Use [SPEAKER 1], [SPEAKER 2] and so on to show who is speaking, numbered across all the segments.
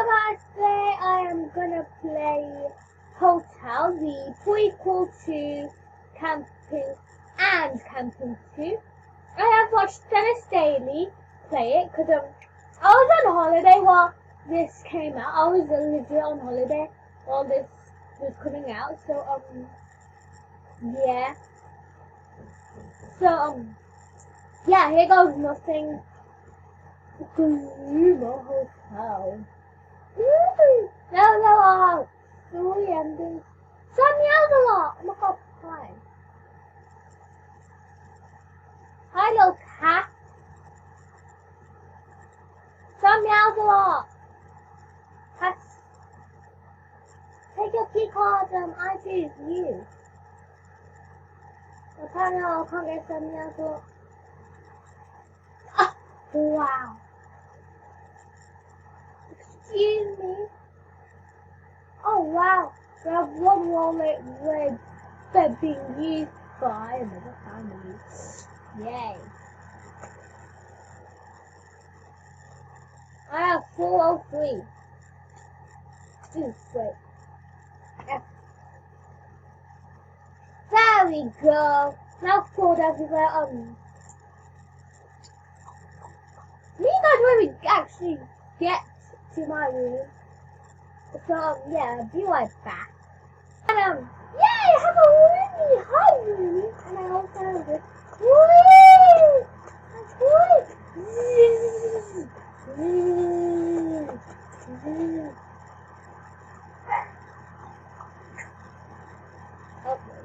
[SPEAKER 1] guys, today I am gonna play Hotel, the prequel to Camping and Camping 2. I have watched Dennis Daly play it because I was on holiday while this came out. I was legit on holiday while this was coming out. So yeah. So yeah, here goes nothing. Gloomer Hotel. No, three endings. Some yells a lot. Oh my god, hi. Hi, little cat. Some meows a lot. Cats. Take your key card, I choose you. Apparently I can't get some meows a lot. Ah, wow. Excuse me. Oh wow. We have one wallet where they're being used by another family. Yay. I have 403. Wait. F. There we go. Now fraud everywhere. Me guys when we actually get to my room. So yeah, be right back. And yeah, I have a really high room, and I also have this. Whee! Okay.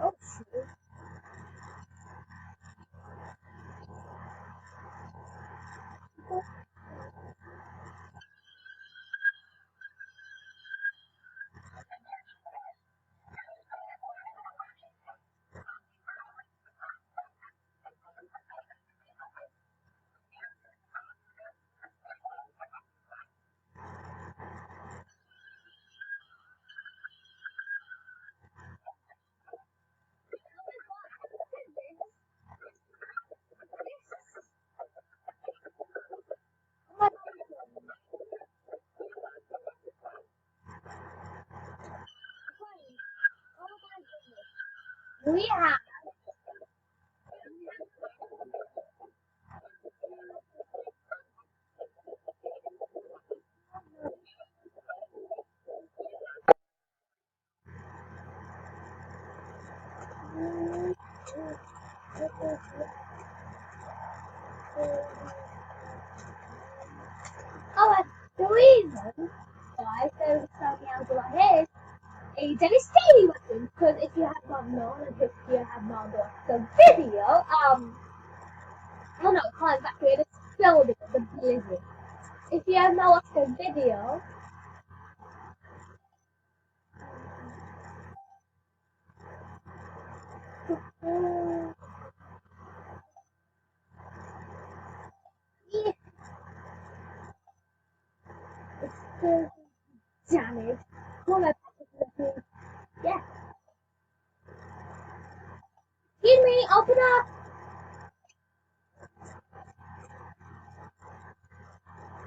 [SPEAKER 1] Oh, shoot. We have. Oh, and the reason why there's something else about here is a devastating weapon. Because if you have not known, and if you have not watched the video, oh no, can't exactly, it's building the blizzard. If you have not watched the video, yeah, it's the damage. Well, yeah. Excuse me, open up.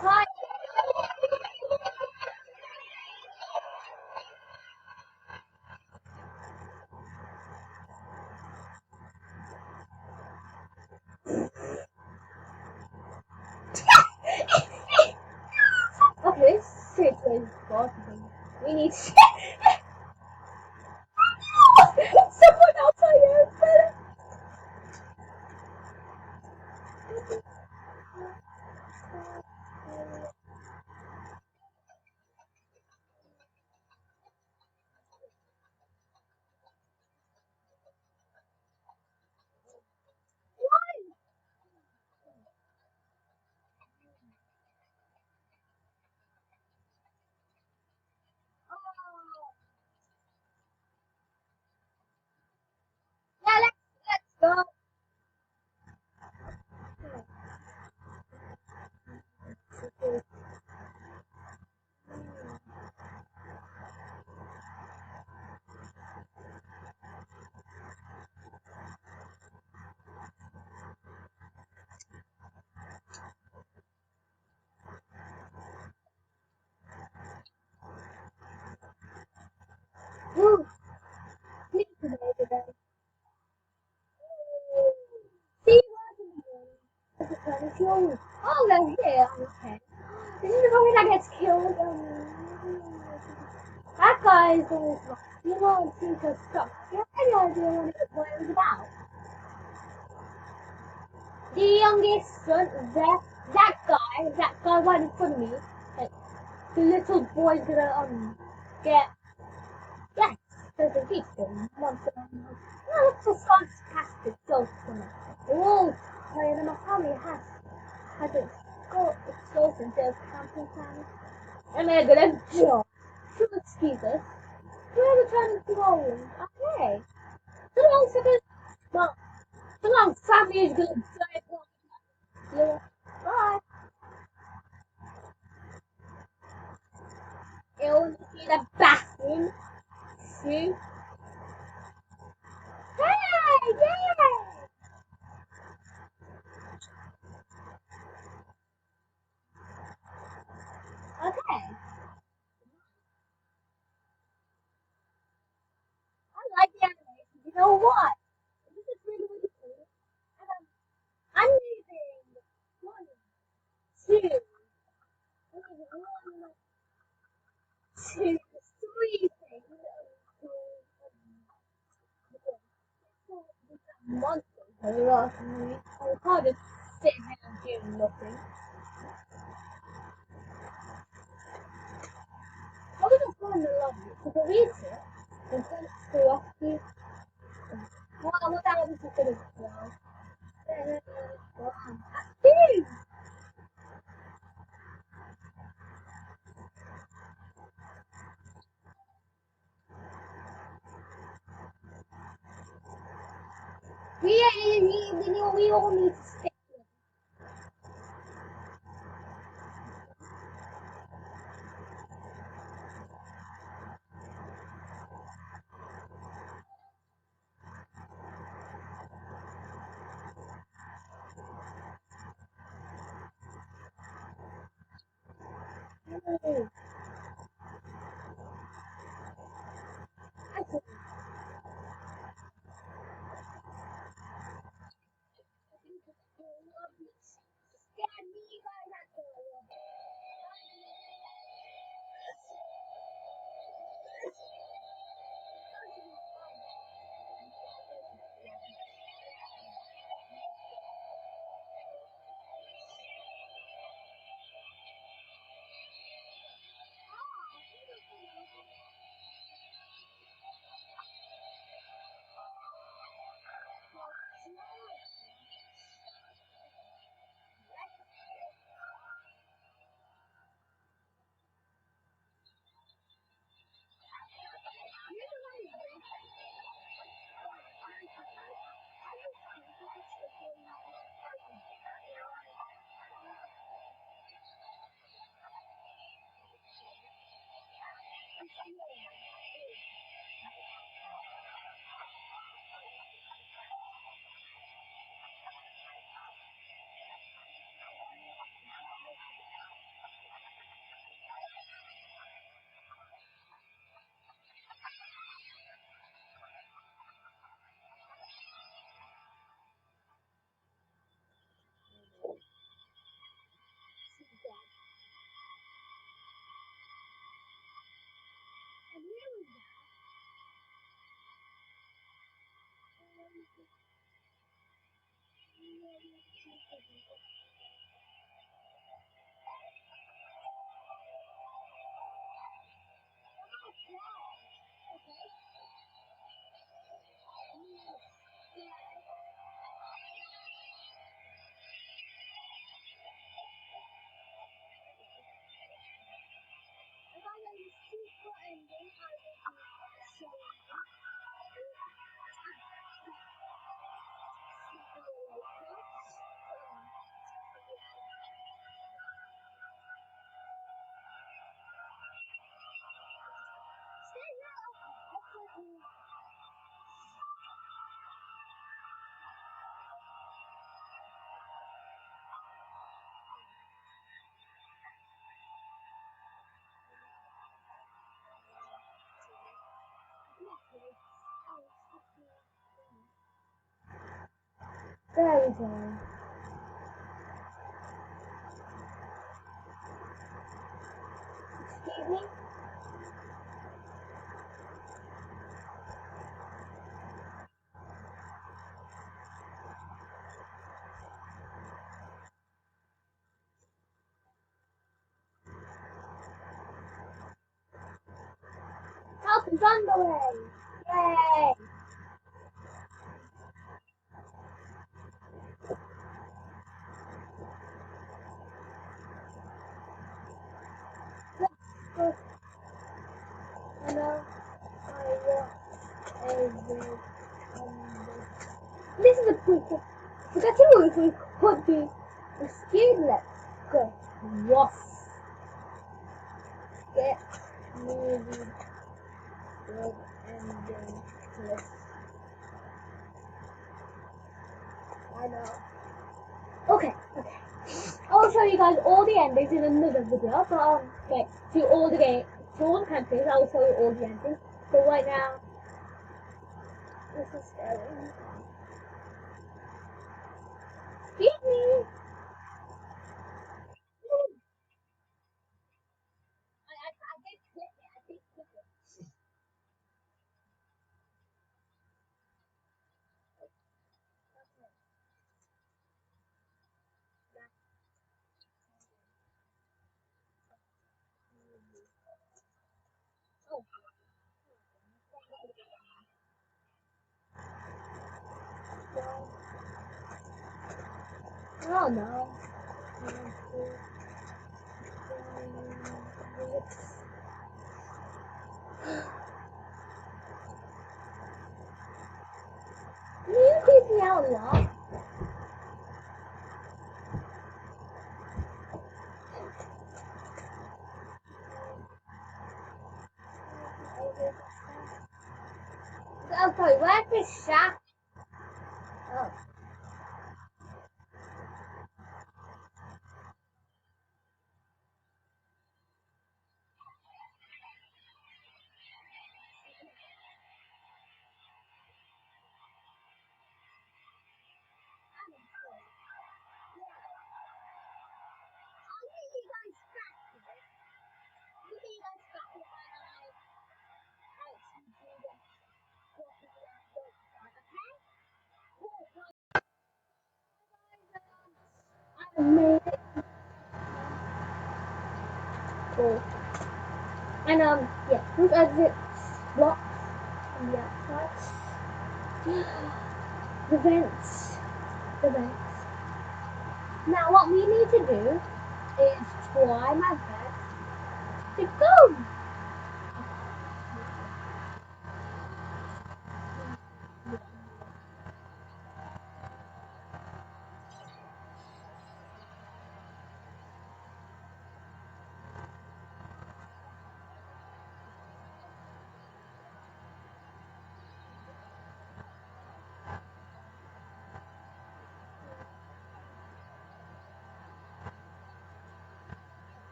[SPEAKER 1] Hi. Okay, this seriously is bothering me. We need to. Someone else I know better. Ooh, sleep today today. See what is your oh they're here, okay. This is the moment that gets killed. That guy is always wrong. You won't seem to stop. You have any idea what it was about? The youngest son, that guy right in front of me, like, the little boy's gonna get yes, there's a victim. Monster. No, it's a sarcastic joke from it. They're all tired and my family has its goals instead of camping plans. And they're gonna jump. So excuse us. We're returning to Roland. Okay. So long, second. Well, so long, family is good. Yeah. Bye. You'll see the bathroom. See? Hey! Yeah! Okay. I like the animation. You know what? This is really, really cool. And I'm leaving one, two, one, two, three things. Monsters a lot of me. I can't just sit here and do nothing. I was just going to love you to believe it. And then stay off you. Well, what that was just going to go. Well, I'm happy. We all need to stay. I think There we go. Excuse me? Help is on the way! Yay! Let's go. I know I want this is a prequel. We got two movies we could be rescued. Let's go. Yes. Get movie good ending list. I know. Okay. I'll show you guys all the endings in another video, but okay, to all the countries, I'll show you all the endings. So right now, this is scary. Excuse me. I did click it. I did click it. Oh. Oh no. You creep me out a lot. I'm sorry, where's this shack? Oh. I made it. Cool. And yeah, those exit blocks on the outside. The vents. The vents. Now what we need to do is try my best to go.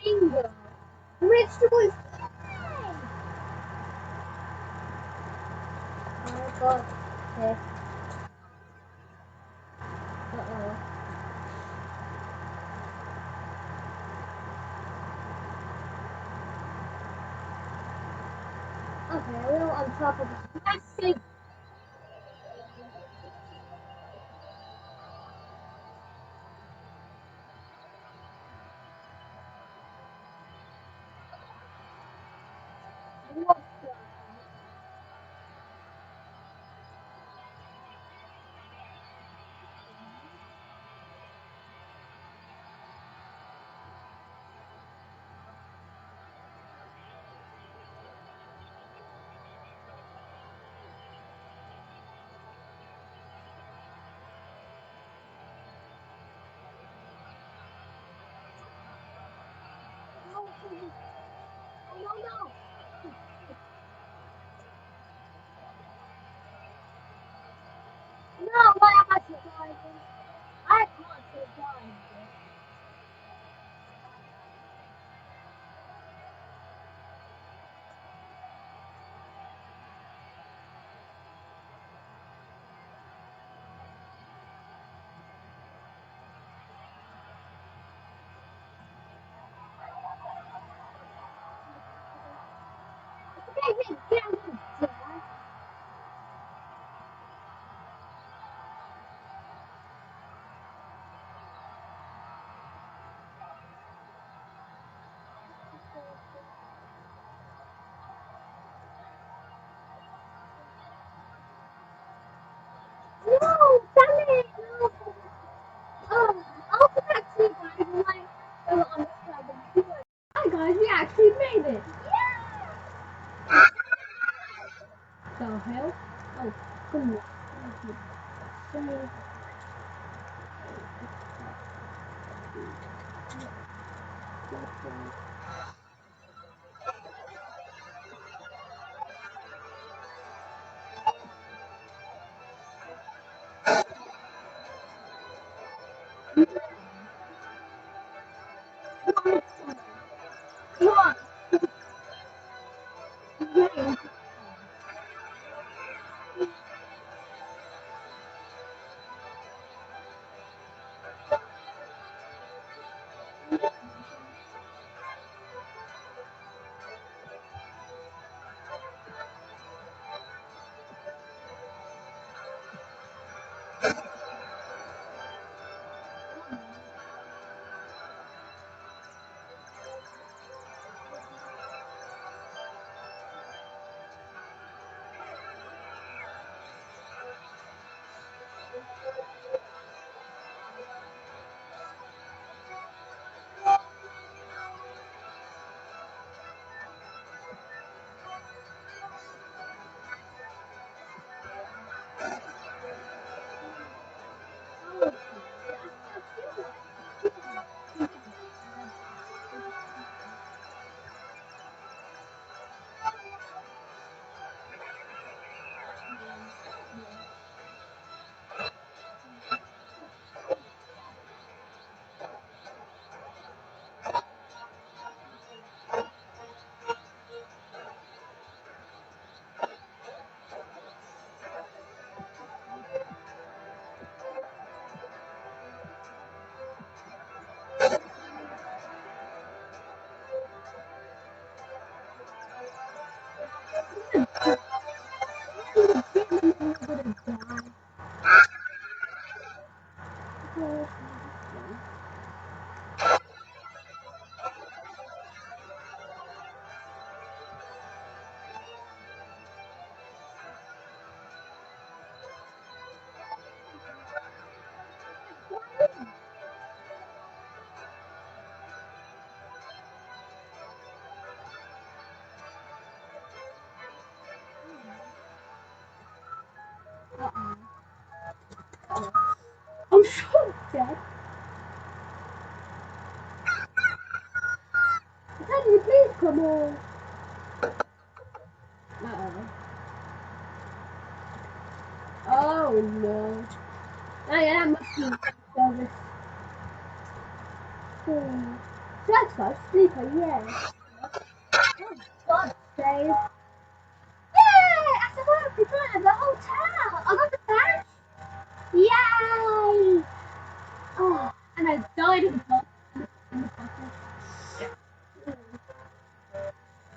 [SPEAKER 1] Bingo. Vegetable. I got this. Uh-oh. Okay, we're on top of this massive. What the? No. No, why am I surviving? I can't survive this. No, damn it! No. I'll connect you guys when I go on the club. Hi guys, we actually made it! Yeah! The hell? Oh, goodness. Sorry. Come on! Come I'm so dead. Teddy, please come on. Uh-oh. Oh no. Oh yeah, that must be service. That's our sleeper, yeah. Oh, God save. Yay! I survived the fire of the hotel! I got the badge! Yay! Oh, and I died in the process.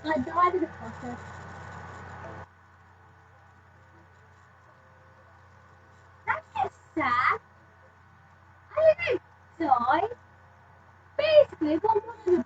[SPEAKER 1] I died in the process. That's just sad. I didn't die. Basically, what was